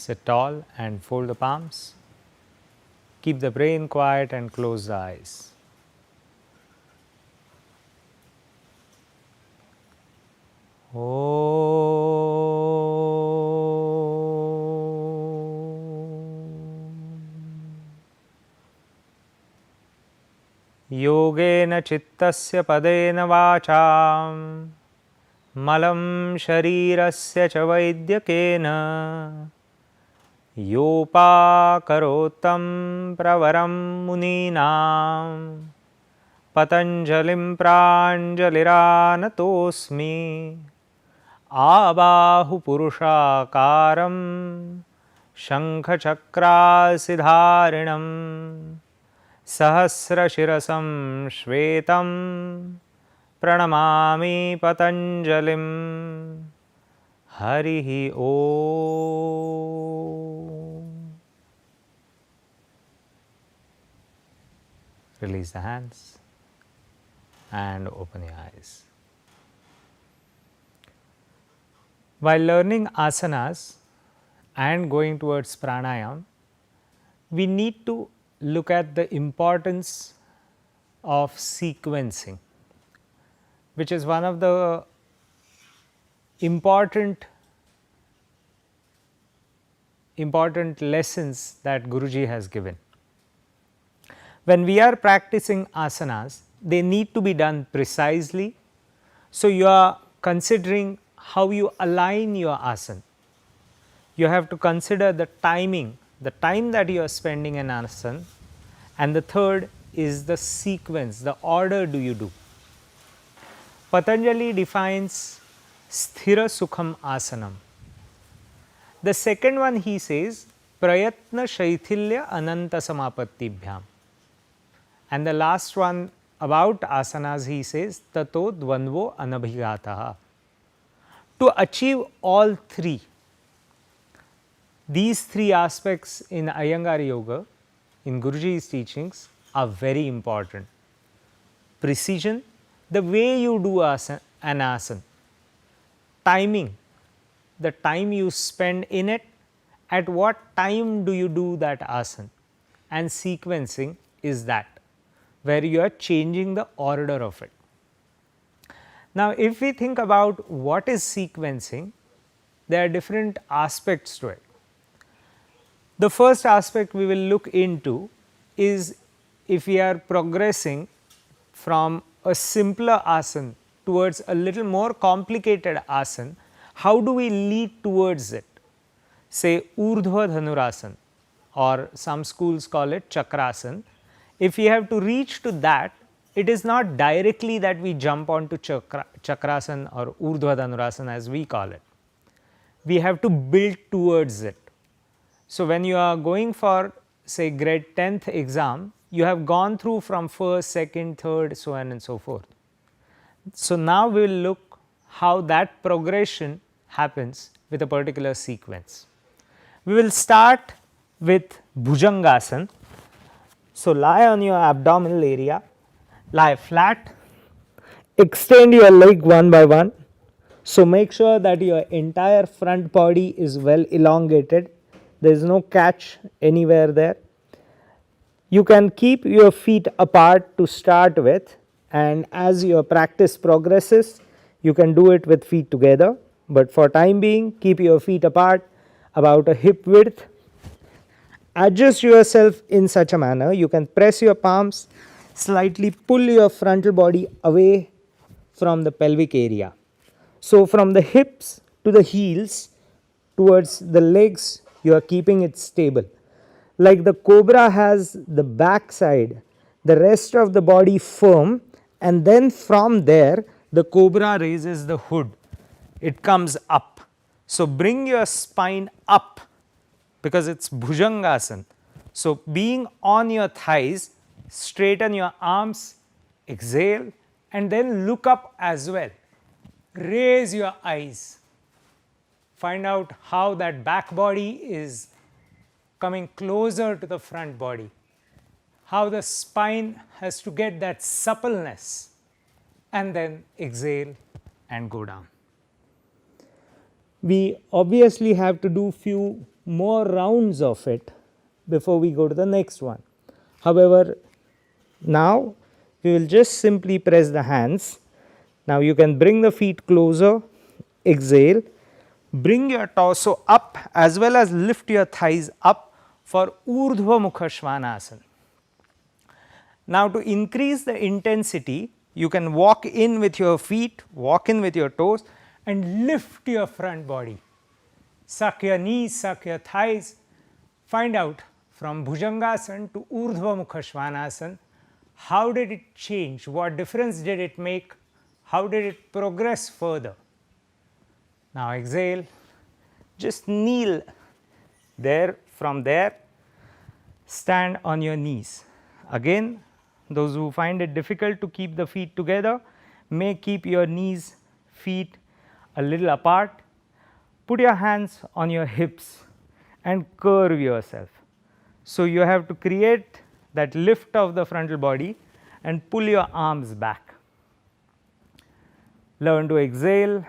Sit tall and fold the palms. Keep the brain quiet and close the eyes. योगेन चित्तस्य पदेन वाचां मलं शरीरस्य च वैद्यकेन योपाकरोत्तं प्रवरं मुनीनां पतञ्जलिं प्राञ्जलिरानतोऽस्मि आबाहुपुरुषाकारं शङ्खचक्रासिधारिणं सहस्रशिरसं श्वेतं प्रणमामि पतञ्जलिं हरिः ओम्. Release the hands and open your eyes. While learning asanas and going towards pranayam, we need to look at the importance of sequencing, which is one of the important lessons that Guruji has given. When we are practicing asanas, they need to be done precisely. So, you are considering how you align your asana. You have to consider the timing, the time that you are spending in asana, and the third is the sequence, the order do you do. Patanjali defines sthira sukham asanam. The second one he says prayatna shaithilya ananta samapattibhyam. And the last one about asanas he says tato dvandvo anabhigataha. To achieve all three, these three aspects in Iyengar yoga, in Guruji's teachings, are very important. Precision, the way you do an asana, timing, the time you spend in it, at what time do you do that asana, and sequencing is that, where you are changing the order of it. Now, if we think about what is sequencing, there are different aspects to it. The first aspect we will look into is if we are progressing from a simpler asana towards a little more complicated asana, how do we lead towards it? Say Urdhva Dhanurasana, or some schools call it Chakrasana. If we have to reach to that, it is not directly that we jump onto Chakrasana or Urdhva Dhanurasana as we call it. We have to build towards it. So, when you are going for say grade 10th exam, you have gone through from first, second, third, so on and so forth. So, now we will look how that progression happens with a particular sequence. We will start with Bhujangasana. So, lie on your abdominal area, lie flat, extend your leg one by one. So, make sure that your entire front body is well elongated, there is no catch anywhere there. You can keep your feet apart to start with, and as your practice progresses, you can do it with feet together, but for time being keep your feet apart about a hip width. Adjust yourself in such a manner, you can press your palms, slightly pull your frontal body away from the pelvic area. So, from the hips to the heels towards the legs, you are keeping it stable. Like the cobra has the back side, the rest of the body firm, and then from there the cobra raises the hood, it comes up. So, bring your spine up because it is Bhujangasana. So, being on your thighs, straighten your arms, exhale, and then look up as well. Raise your eyes, find out how that back body is coming closer to the front body, how the spine has to get that suppleness, and then exhale and go down. We obviously have to do few more rounds of it before we go to the next one. However, now we will just simply press the hands. Now you can bring the feet closer, exhale, bring your torso up as well as lift your thighs up for Urdhva Mukha Svanasana. Now to increase the intensity, you can walk in with your feet, walk in with your toes and lift your front body. Suck your knees, suck your thighs. Find out from Bhujangasana to Urdhva Mukha Svanasana, how did it change? What difference did it make? How did it progress further? Now exhale, just kneel there. From there, stand on your knees. Again, those who find it difficult to keep the feet together may keep your knees, feet a little apart. Put your hands on your hips and curve yourself. So you have to create that lift of the frontal body and pull your arms back. Learn to exhale,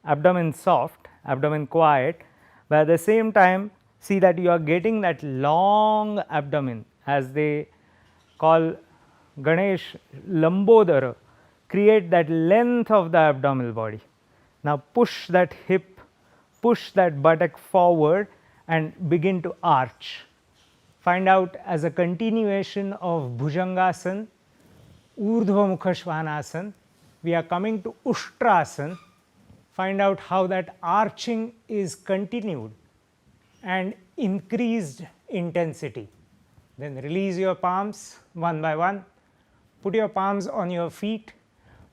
abdomen soft, abdomen quiet, but at the same time see that you are getting that long abdomen, as they call Ganesh Lambodara, create that length of the abdominal body. Now push that hip, push that buttock forward and begin to arch. Find out as a continuation of Bhujangasana, Urdhva Mukha Svanasana, we are coming to Ushtrasana. Find out how that arching is continued and increased intensity. Then release your palms one by one. Put your palms on your feet,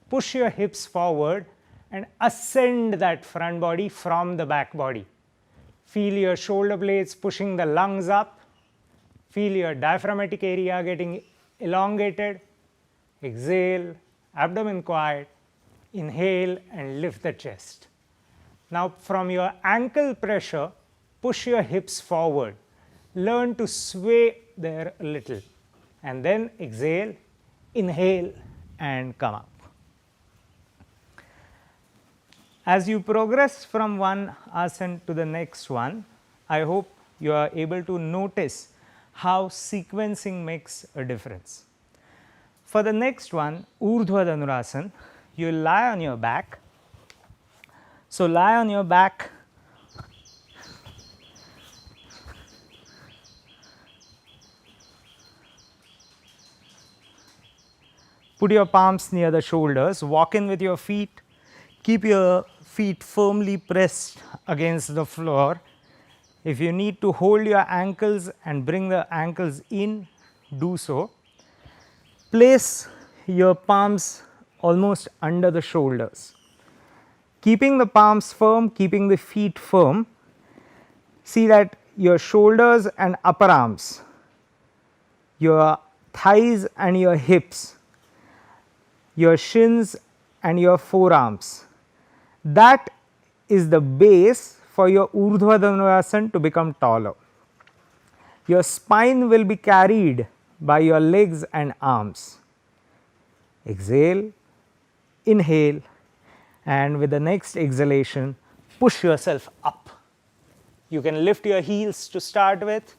push your hips forward and ascend that front body from the back body. Feel your shoulder blades pushing the lungs up. Feel your diaphragmatic area getting elongated. Exhale, abdomen quiet. Inhale and lift the chest. Now from your ankle pressure, push your hips forward. Learn to sway there a little. And then exhale, inhale and come up. As you progress from one asana to the next one, I hope you are able to notice how sequencing makes a difference. For the next one, Urdhva Dhanurasana, you lie on your back. So lie on your back. Put your palms near the shoulders, walk in with your feet, keep your feet firmly pressed against the floor. If you need to hold your ankles and bring the ankles in, do so. Place your palms almost under the shoulders. Keeping the palms firm, keeping the feet firm, see that your shoulders and upper arms, your thighs and your hips, your shins and your forearms, that is the base for your Urdhva Dhanurasana to become taller. Your spine will be carried by your legs and arms. Exhale, inhale, and with the next exhalation, push yourself up. You can lift your heels to start with,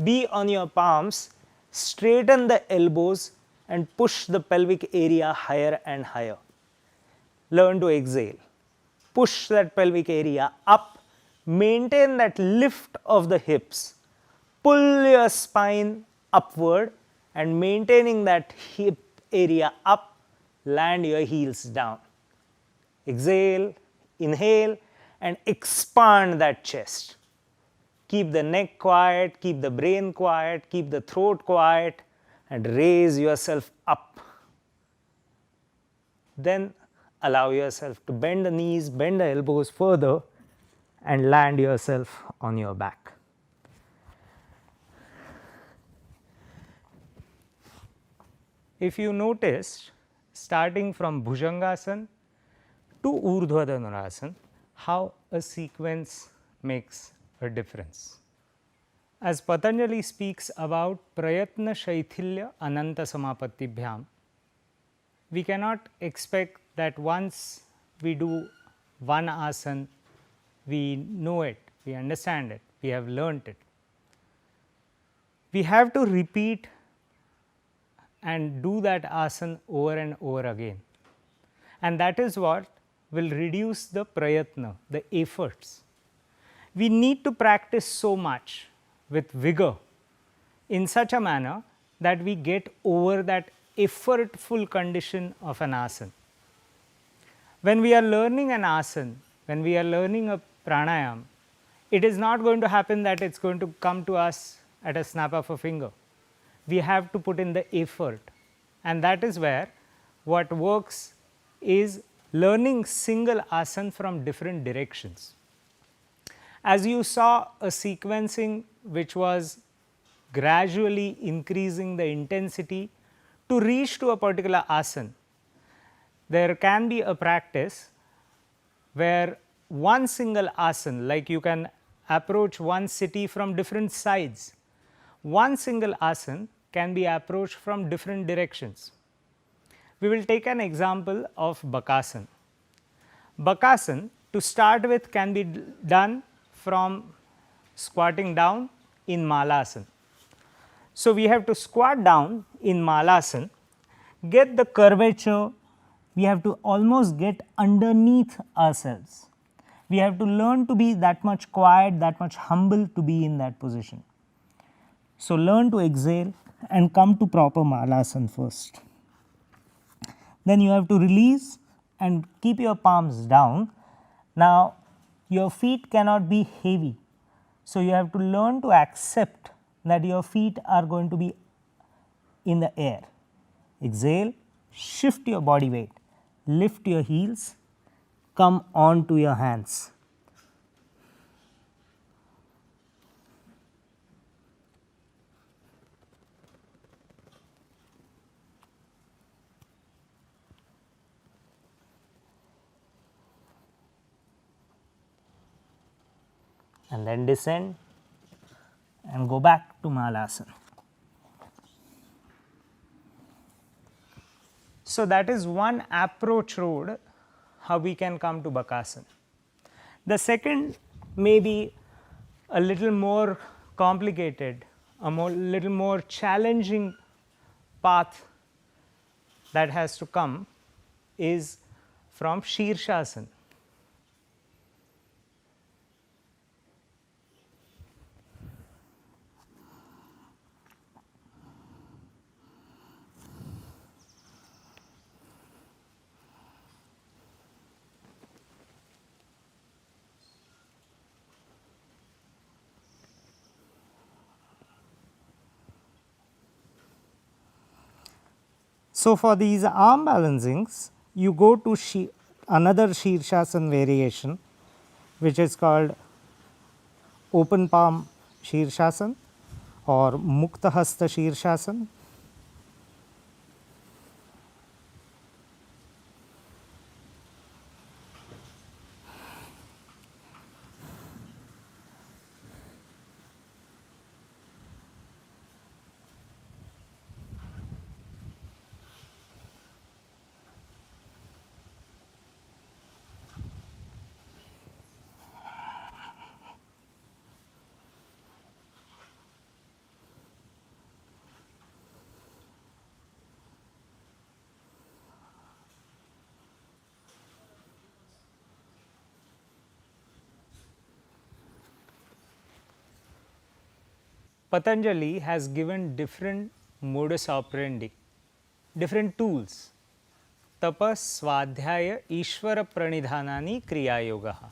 be on your palms, straighten the elbows and push the pelvic area higher and higher. Learn to exhale. Push that pelvic area up, maintain that lift of the hips, pull your spine upward and maintaining that hip area up, land your heels down. Exhale, inhale and expand that chest. Keep the neck quiet, keep the brain quiet, keep the throat quiet and raise yourself up. Then allow yourself to bend the knees, bend the elbows further and land yourself on your back. If you noticed, starting from Bhujangasana to Urdhva Dhanurasana, how a sequence makes a difference. As Patanjali speaks about Prayatna Shaithilya Ananta Samapattibhyam, we cannot expect that once we do one asana, we know it, we understand it. we have learnt it. We have to repeat and do that asana over and over again, and that is what will reduce the prayatna, the efforts. We need to practice so much with vigor in such a manner that we get over that effortful condition of an asana. When we are learning an asana, when we are learning a pranayam, it is not going to happen that it is going to come to us at a snap of a finger. We have to put in the effort, and that is where what works is learning single asana from different directions. As you saw a sequencing which was gradually increasing the intensity to reach to a particular asana, there can be a practice where one single asana, like you can approach one city from different sides, one single asana can be approached from different directions. We will take an example of Bakasana. Bakasana to start with can be done from squatting down in Malasana. So, we have to squat down in Malasana, get the curvature, we have to almost get underneath ourselves. We have to learn to be that much quiet, that much humble to be in that position. So, learn to exhale and come to proper Malasana first. Then you have to release and keep your palms down. Now, your feet cannot be heavy. So, you have to learn to accept that your feet are going to be in the air. Exhale, shift your body weight, lift your heels, come on to your hands. And then descend and go back to Malasana. So, that is one approach road how we can come to Bakasana. The second may be a little more complicated, little more challenging path that has to come is from Shirshasana. So, for these arm balancings, you go to another Shirshasana variation, which is called open palm Shirshasana or Mukta Hasta Shirshasana. Patanjali has given different modus operandi, different tools. Tapas, Swadhyaya, Ishvara Pranidhanani, Kriya Yogaha.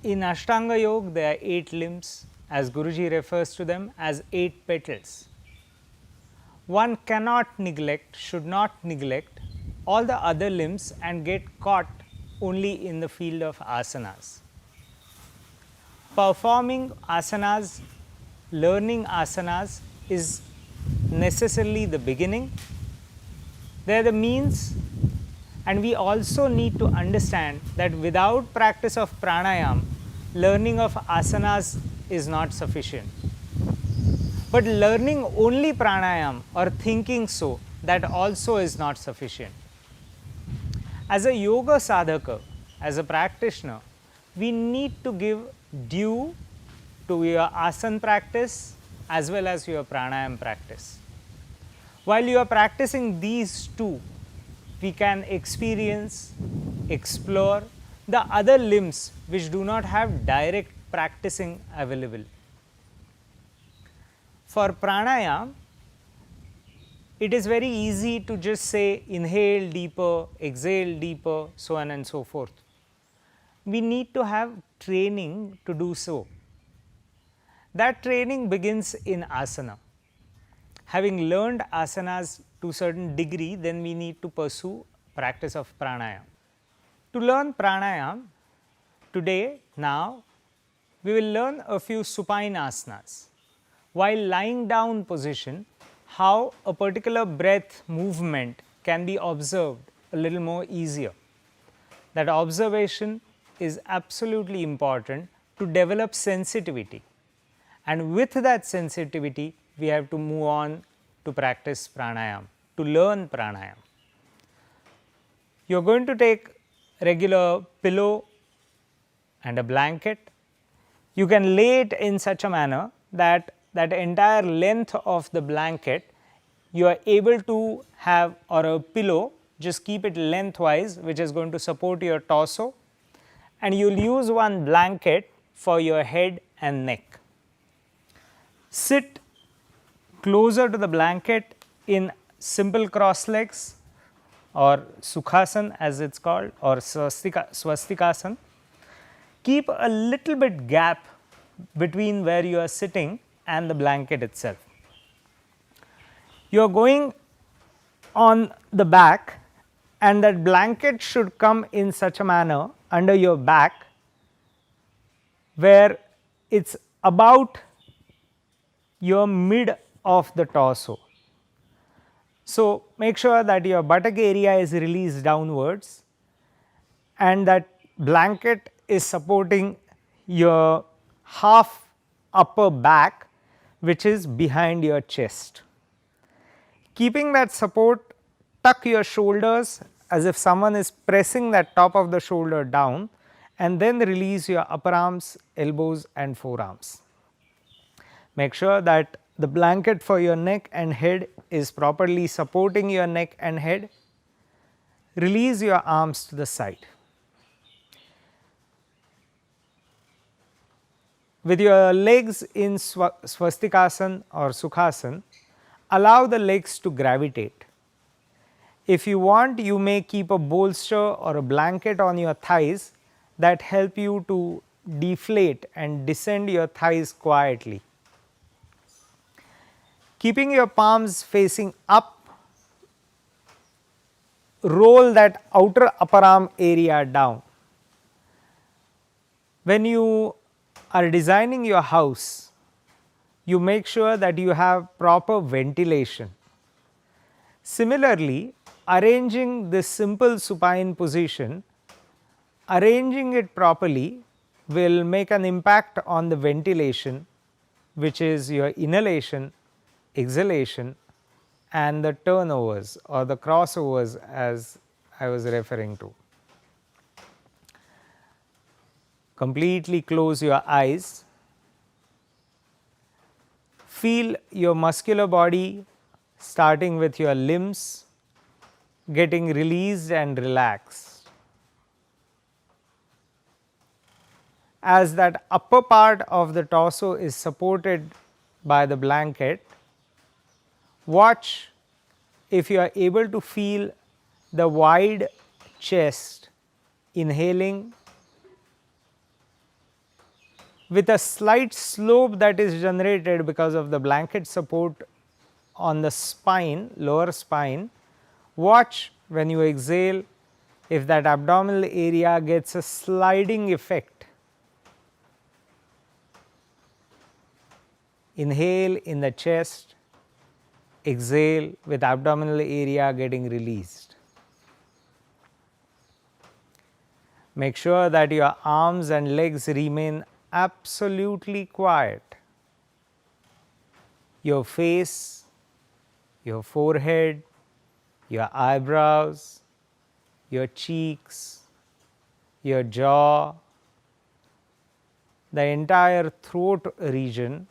In Ashtanga Yoga, there are 8 limbs, as Guruji refers to them as 8 petals. One cannot neglect, should not neglect all the other limbs and get caught only in the field of asanas. Performing asanas, learning asanas is necessarily the beginning. They are the means, and we also need to understand that without practice of pranayam, learning of asanas is not sufficient. But learning only pranayam or thinking so, that also is not sufficient. As a yoga sadhaka, as a practitioner, we need to give due to your asana practice as well as your pranayam practice. While you are practicing these two, we can experience, explore the other limbs which do not have direct practicing available. For pranayam, it is very easy to just say inhale deeper, exhale deeper, so on and so forth. We need to have training to do so. That training begins in asana. Having learned asanas to certain degree, then we need to pursue practice of pranayam. To learn pranayam, today, now, we will learn a few supine asanas. While lying down position, how a particular breath movement can be observed a little more easier. That observation is absolutely important to develop sensitivity, and with that sensitivity we have to move on to practice pranayam, to learn pranayam. You are going to take regular pillow and a blanket. You can lay it in such a manner that that entire length of the blanket you are able to have, or a pillow, just keep it lengthwise, which is going to support your torso, and you will use one blanket for your head and neck. Sit closer to the blanket in simple cross legs or sukhasana as it is called, or swastikasana. Keep a little bit gap between where you are sitting and the blanket itself. You are going on the back, and that blanket should come in such a manner under your back where it is about your mid of the torso. So, make sure that your buttock area is released downwards and that blanket is supporting your half upper back, which is behind your chest. Keeping that support, tuck your shoulders as if someone is pressing that top of the shoulder down, and then release your upper arms, elbows and forearms. Make sure that the blanket for your neck and head is properly supporting your neck and head. Release your arms to the side. With your legs in swastikasana or sukhasana, allow the legs to gravitate. If you want, you may keep a bolster or a blanket on your thighs that help you to deflate and descend your thighs quietly. Keeping your palms facing up, roll that outer upper arm area down. When you are designing your house, you make sure that you have proper ventilation. Similarly, arranging this simple supine position, arranging it properly will make an impact on the ventilation, which is your inhalation, exhalation and the turnovers or the crossovers as I was referring to. Completely close your eyes. Feel your muscular body starting with your limbs getting released and relaxed. As that upper part of the torso is supported by the blanket, watch if you are able to feel the wide chest inhaling with a slight slope that is generated because of the blanket support on the spine, lower spine. Watch when you exhale if that abdominal area gets a sliding effect. Inhale in the chest, exhale with abdominal area getting released. Make sure that your arms and legs remain absolutely quiet. Your face, your forehead, your eyebrows, your cheeks, your jaw, the entire throat region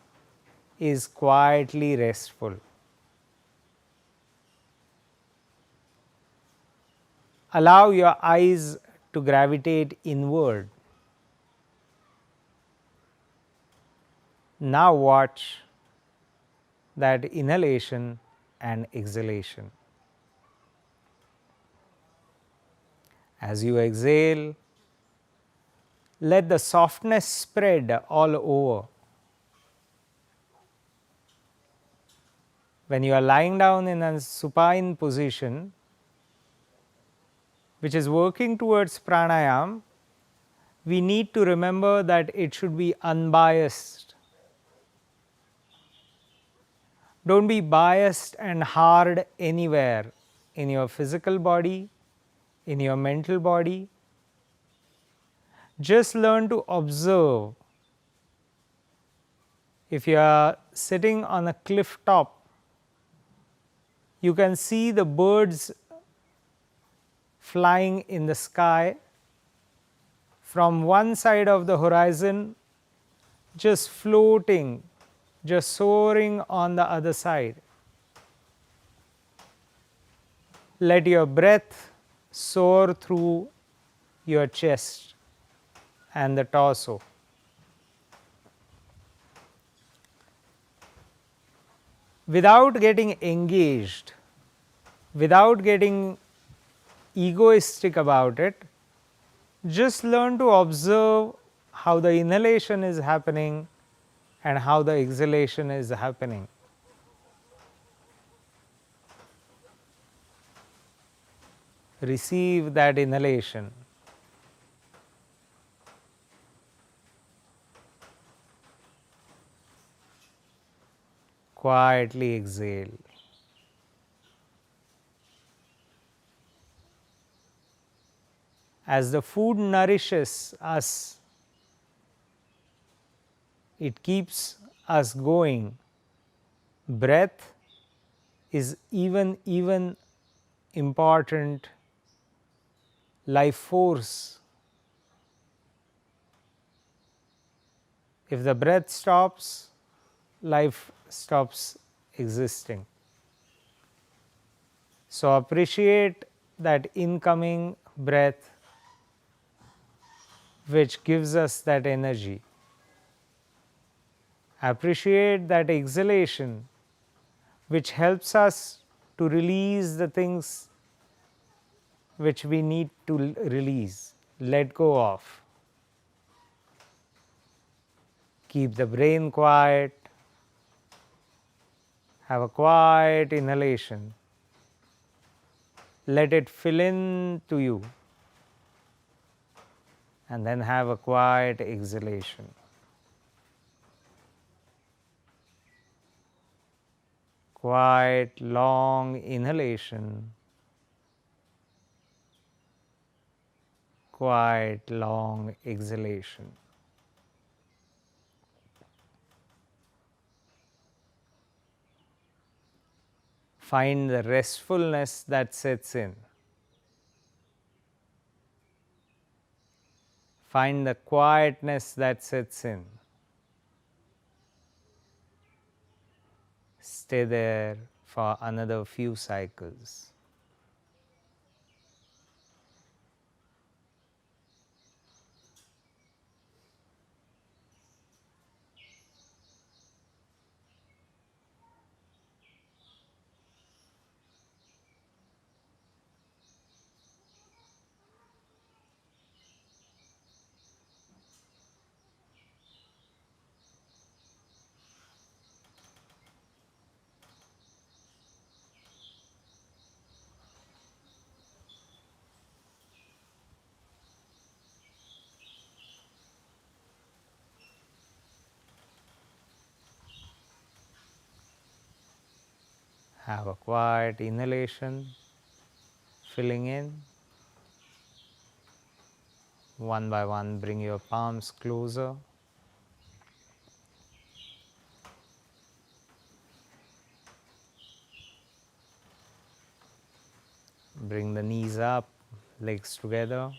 is quietly restful. Allow your eyes to gravitate inward. Now watch that inhalation and exhalation. As you exhale, let the softness spread all over. When you are lying down in a supine position, which is working towards pranayam, we need to remember that it should be unbiased. Don't be biased and hard anywhere in your physical body, in your mental body. Just learn to observe. If you are sitting on a cliff top, you can see the birds flying in the sky from one side of the horizon, just floating, just soaring on the other side. Let your breath soar through your chest and the torso. Without getting engaged, without getting egoistic about it, just learn to observe how the inhalation is happening and how the exhalation is happening. Receive that inhalation. Quietly exhale. As the food nourishes us, it keeps us going. Breath is even important life force. If the breath stops, life stops existing. So appreciate that incoming breath which gives us that energy. Appreciate that exhalation which helps us to release the things which we need to release, let go of. Keep the brain quiet. Have a quiet inhalation. Let it fill in to you. And then have a quiet exhalation. Quiet, long inhalation. Quiet, long exhalation. Find the restfulness that sets in. Find the quietness that sets in. Stay there for another few cycles. Have a quiet inhalation, filling in. One by one, bring your palms closer. Bring the knees up, legs together.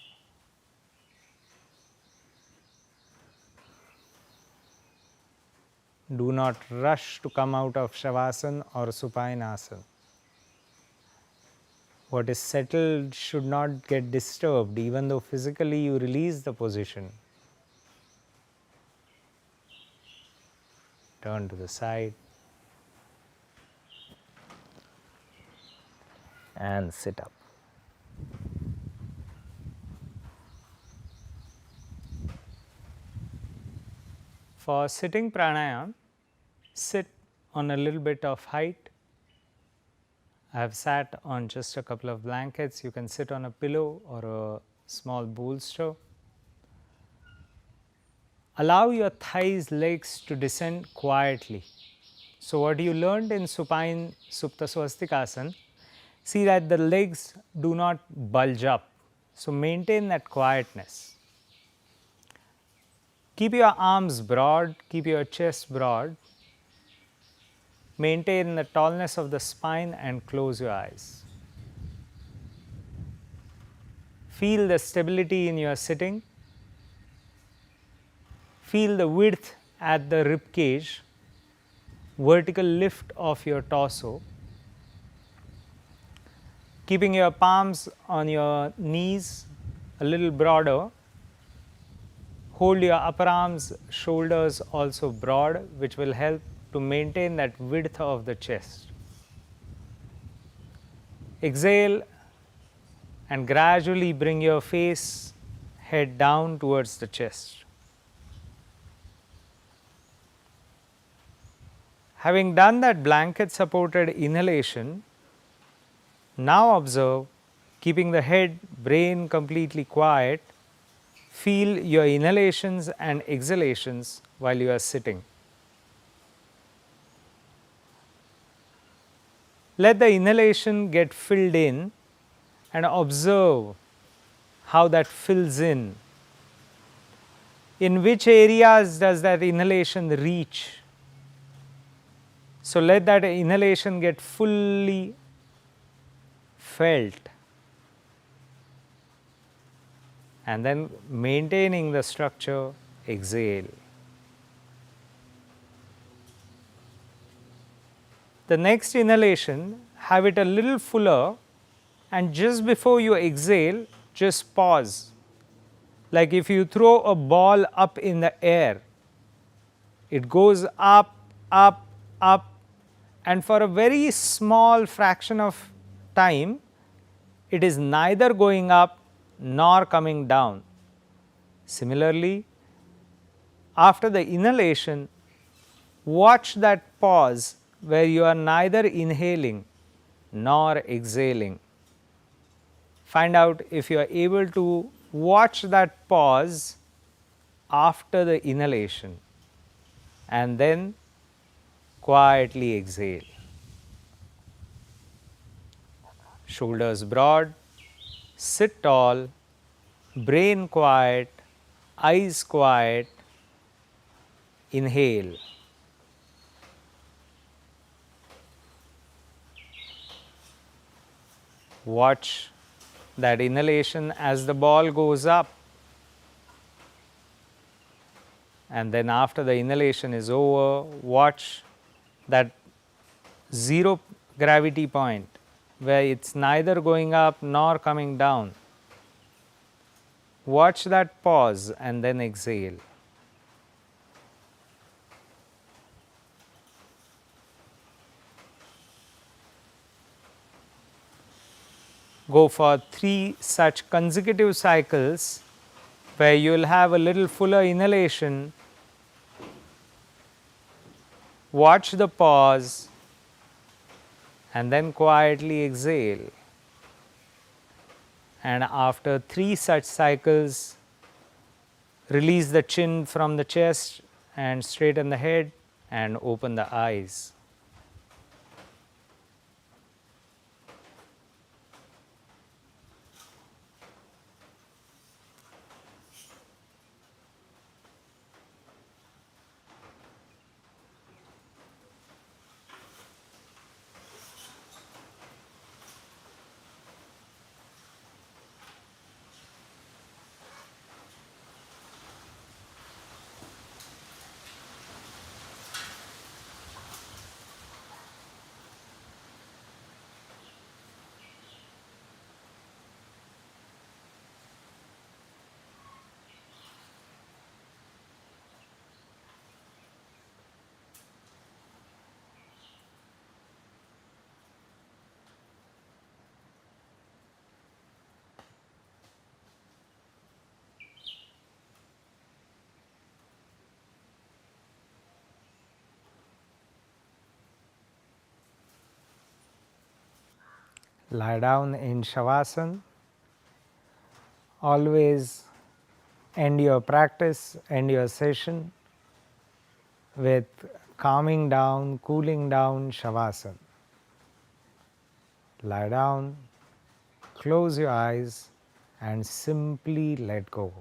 Do not rush to come out of Shavasana or Supinasana. What is settled should not get disturbed, even though physically you release the position. Turn to the side and sit up. For sitting pranayama, sit on a little bit of height. I have sat on just a couple of blankets. You can sit on a pillow or a small bolster. Allow your thighs, legs to descend quietly. So, what you learned in supine Supta Swastikasana, see that the legs do not bulge up. So, maintain that quietness. Keep your arms broad, keep your chest broad. Maintain the tallness of the spine and close your eyes. Feel the stability in your sitting. Feel the width at the rib cage, vertical lift of your torso. Keeping your palms on your knees a little broader. Hold your upper arms, shoulders also broad, which will help to maintain that width of the chest. Exhale and gradually bring your face, head down towards the chest. Having done that blanket supported inhalation, now observe, keeping the head, brain completely quiet, feel your inhalations and exhalations while you are sitting. Let the inhalation get filled in and observe how that fills in. In which areas does that inhalation reach? So, let that inhalation get fully felt, and then maintaining the structure, exhale. The next inhalation, have it a little fuller, and just before you exhale, just pause. Like if you throw a ball up in the air, it goes up, up, up, and for a very small fraction of time, it is neither going up nor coming down. Similarly, after the inhalation, watch that pause where you are neither inhaling nor exhaling. Find out if you are able to watch that pause after the inhalation and then quietly exhale. Shoulders broad, sit tall, brain quiet, eyes quiet, inhale. Watch that inhalation as the ball goes up, and then after the inhalation is over, watch that zero gravity point where it is neither going up nor coming down. Watch that pause and then exhale. Go for 3 such consecutive cycles where you will have a little fuller inhalation. Watch the pause and then quietly exhale. And after 3 such cycles, release the chin from the chest and straighten the head and open the eyes. Lie down in Shavasana. Always end your practice, end your session with calming down, cooling down Shavasana. Lie down, close your eyes and simply let go.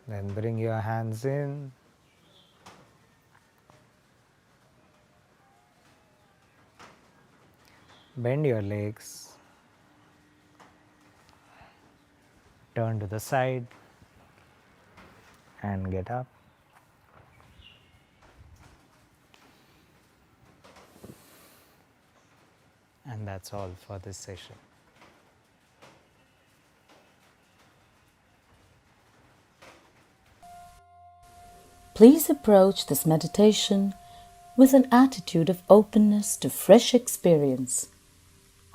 Then bring your hands in. Bend your legs. Turn to the side and get up. And that's all for this session. Please approach this meditation with an attitude of openness to fresh experience.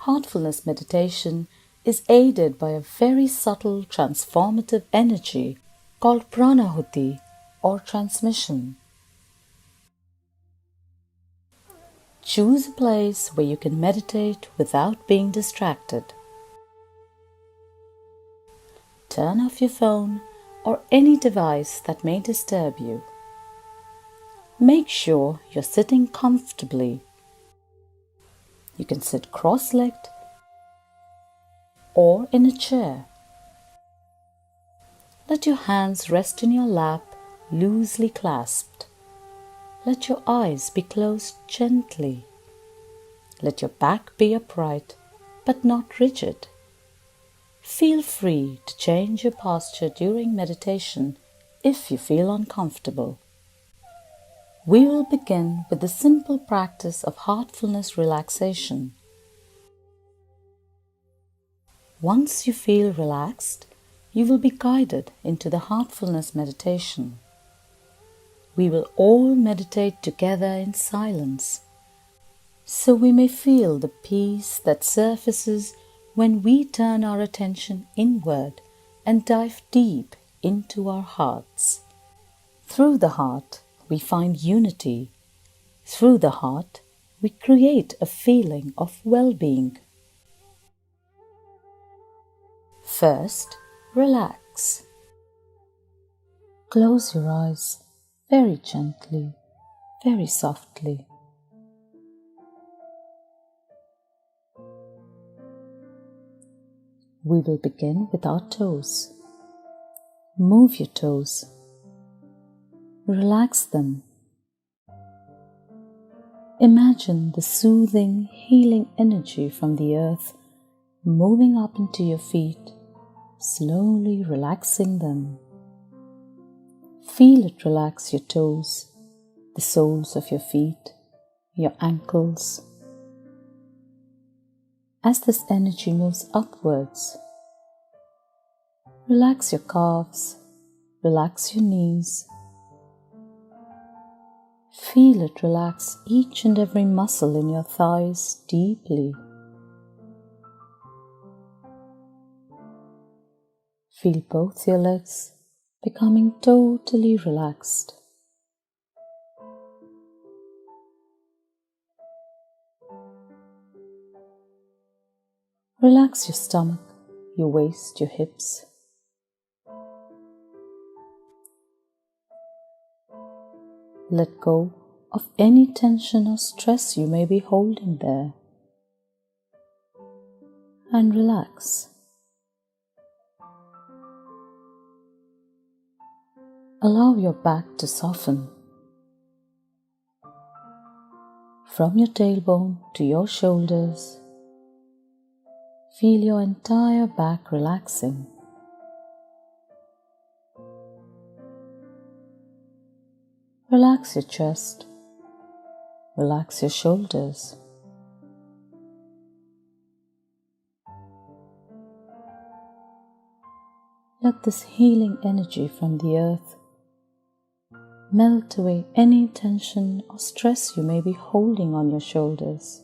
Heartfulness meditation is aided by a very subtle transformative energy called pranahuti or transmission. Choose a place where you can meditate without being distracted. Turn off your phone or any device that may disturb you. Make sure you're sitting comfortably. You can sit cross-legged or in a chair. Let your hands rest in your lap, loosely clasped. Let your eyes be closed gently. Let your back be upright, but not rigid. Feel free to change your posture during meditation if you feel uncomfortable. We will begin with the simple practice of heartfulness relaxation. Once you feel relaxed, you will be guided into the heartfulness meditation. We will all meditate together in silence, so we may feel the peace that surfaces when we turn our attention inward and dive deep into our hearts. Through the heart, we find unity. Through the heart, we create a feeling of well-being. First, relax. Close your eyes very gently, very softly. We will begin with our toes. Move your toes. Relax them. Imagine the soothing, healing energy from the earth moving up into your feet, slowly relaxing them. Feel it relax your toes, the soles of your feet, your ankles. As this energy moves upwards, relax your calves, relax your knees. Feel it relax each and every muscle in your thighs deeply. Feel both your legs becoming totally relaxed. Relax your stomach, your waist, your hips. Let go of any tension or stress you may be holding there. And relax. Allow your back to soften. From your tailbone to your shoulders, feel your entire back relaxing. Relax your chest. Relax your shoulders. Let this healing energy from the earth Melt away any tension or stress you may be holding on your shoulders.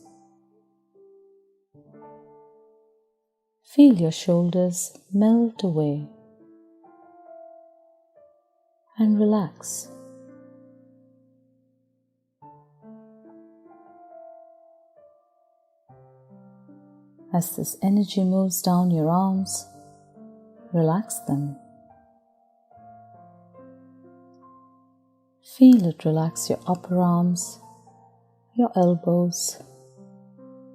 Feel your shoulders melt away and relax. As this energy moves down your arms, relax them. Feel it relax your upper arms, your elbows,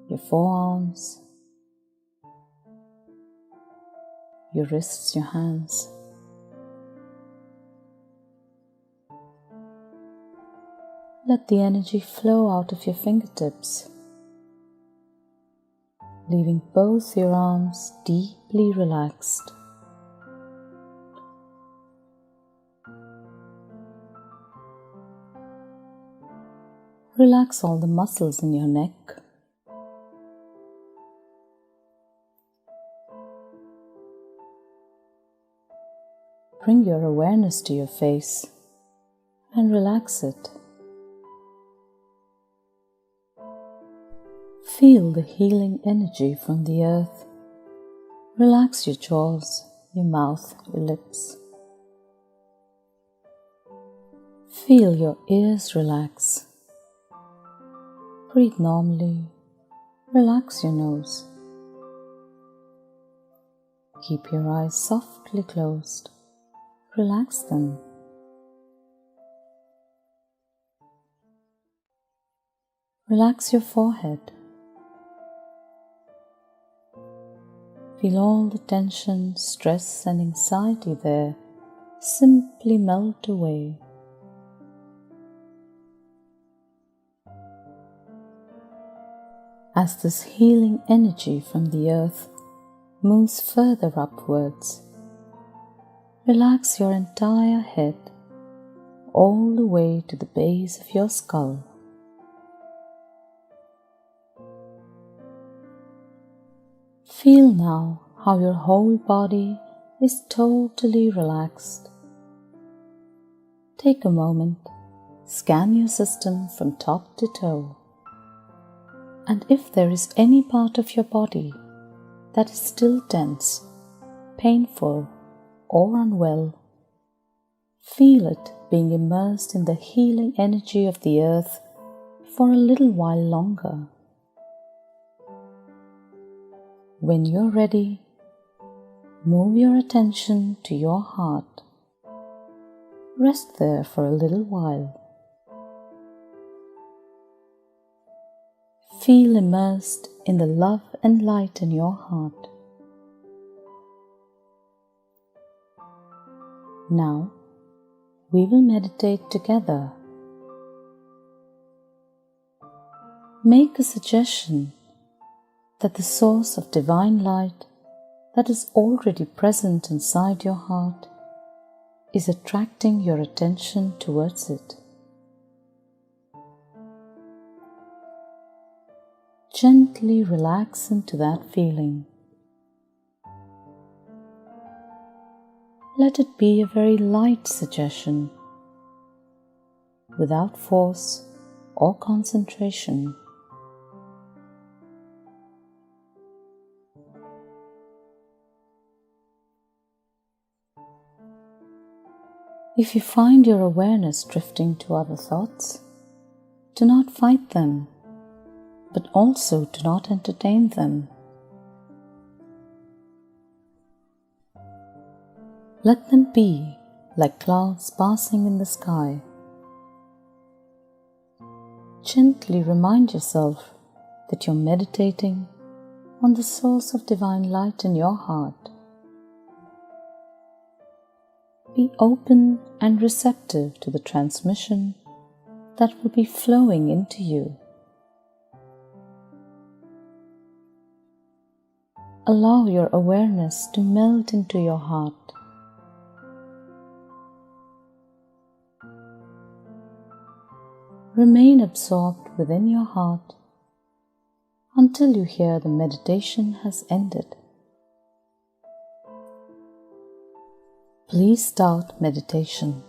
your forearms, your wrists, your hands. Let the energy flow out of your fingertips, leaving both your arms deeply relaxed. Relax all the muscles in your neck. Bring your awareness to your face and relax it. Feel the healing energy from the earth. Relax your jaws, your mouth, your lips. Feel your ears relax. Breathe normally. Relax your nose. Keep your eyes softly closed. Relax them. Relax your forehead. Feel all the tension, stress and anxiety there simply melt away. As this healing energy from the earth moves further upwards, relax your entire head all the way to the base of your skull. Feel now how your whole body is totally relaxed. Take a moment, scan your system from top to toe. And if there is any part of your body that is still tense, painful, or unwell, feel it being immersed in the healing energy of the earth for a little while longer. When you're ready, move your attention to your heart. Rest there for a little while. Feel immersed in the love and light in your heart. Now, we will meditate together. Make a suggestion that the source of divine light that is already present inside your heart is attracting your attention towards it. Gently relax into that feeling. Let it be a very light suggestion, without force or concentration. If you find your awareness drifting to other thoughts, do not fight them, but also do not entertain them. Let them be like clouds passing in the sky. Gently remind yourself that you're meditating on the source of divine light in your heart. Be open and receptive to the transmission that will be flowing into you. Allow your awareness to melt into your heart. Remain absorbed within your heart until you hear the meditation has ended. Please start meditation.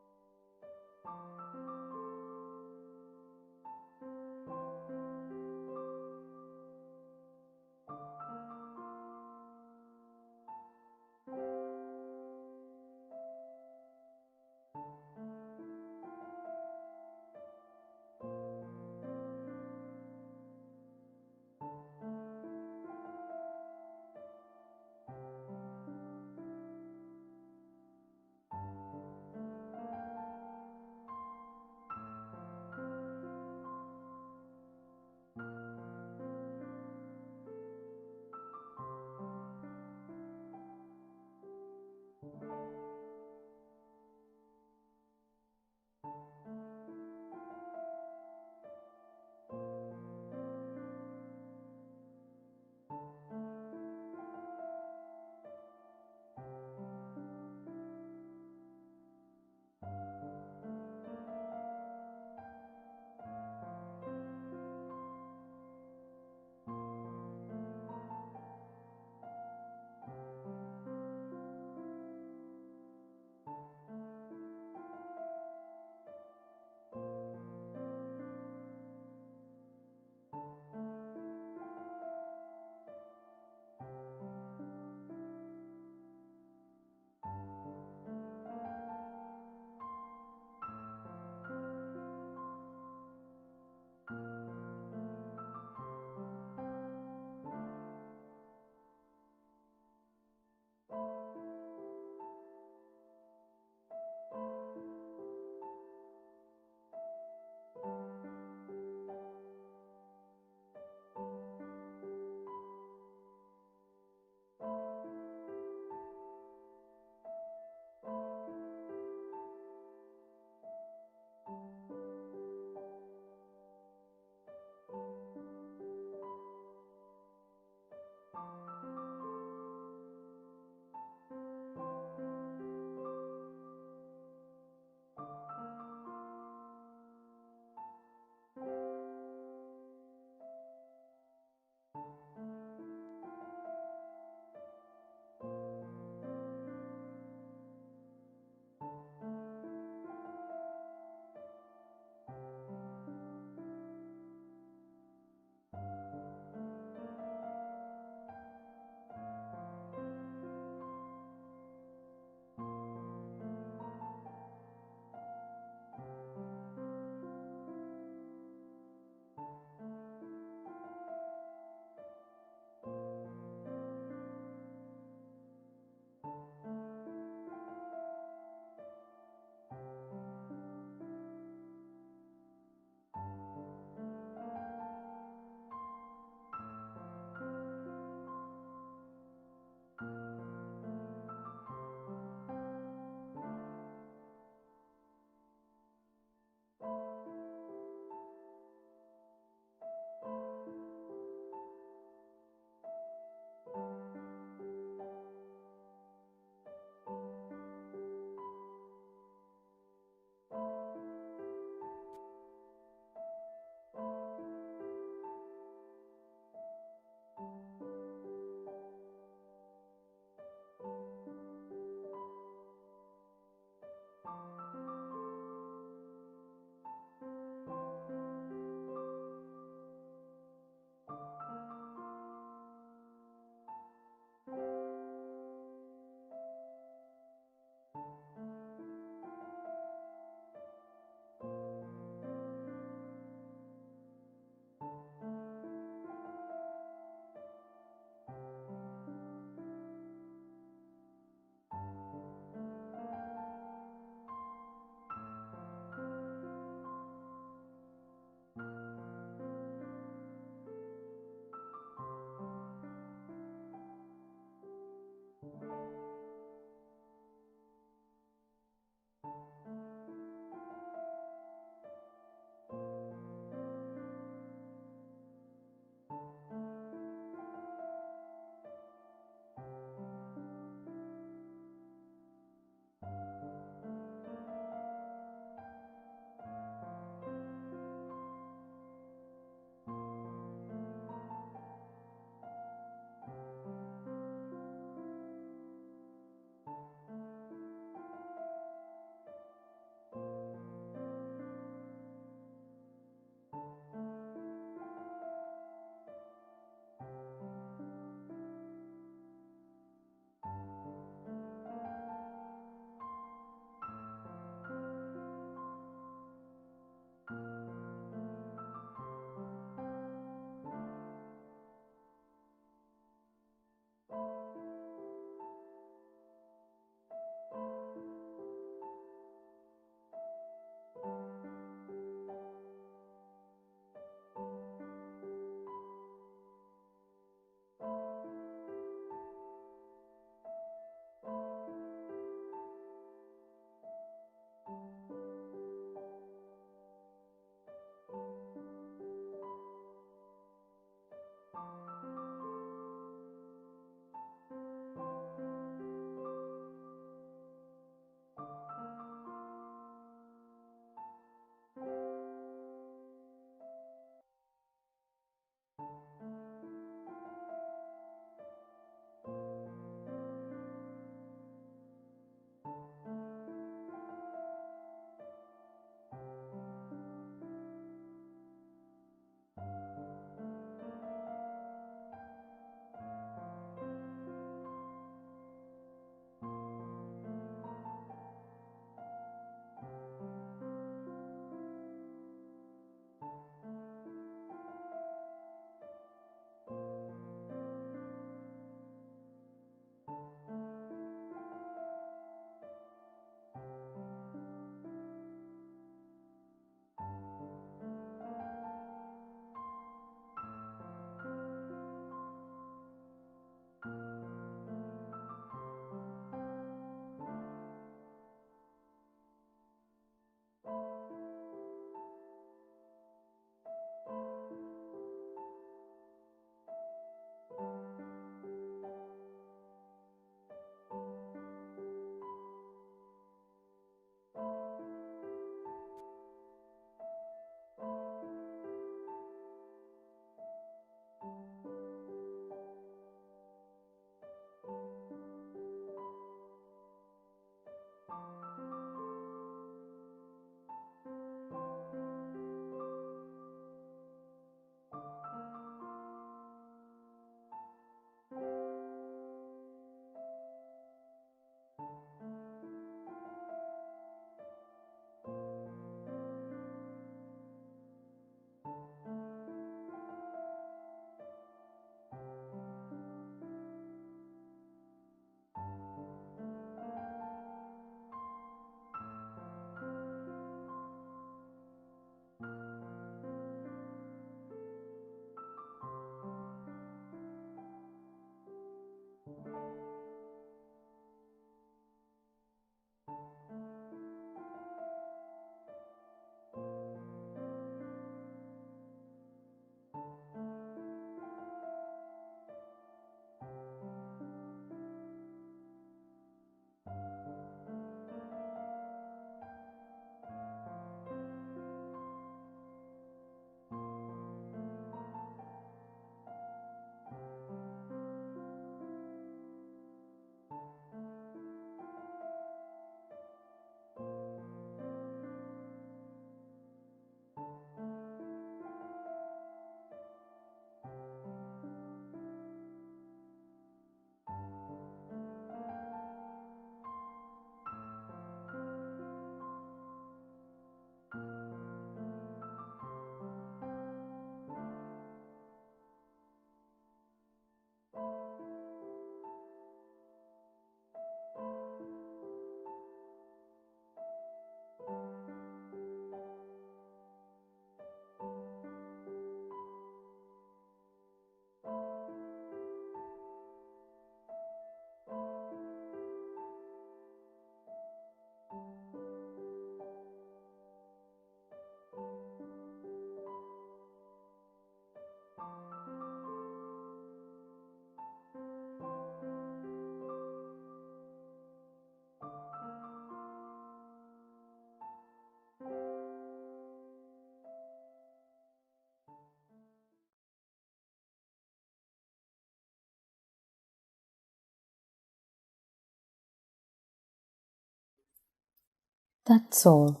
That's all.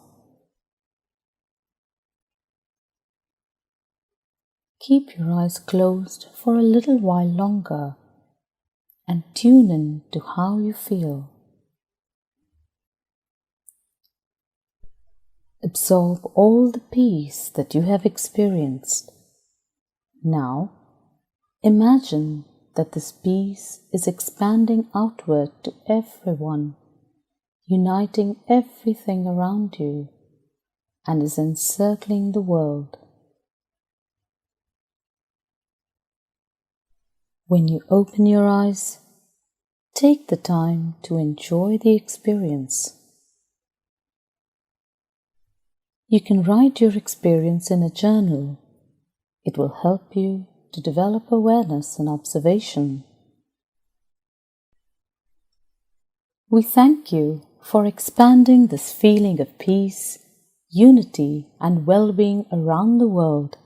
Keep your eyes closed for a little while longer and tune in to how you feel. Absorb all the peace that you have experienced. Now, imagine that this peace is expanding outward to everyone, uniting everything around you, and is encircling the world. When you open your eyes, take the time to enjoy the experience. You can write your experience in a journal. It will help you to develop awareness and observation. We thank you for expanding this feeling of peace, unity, and well-being around the world.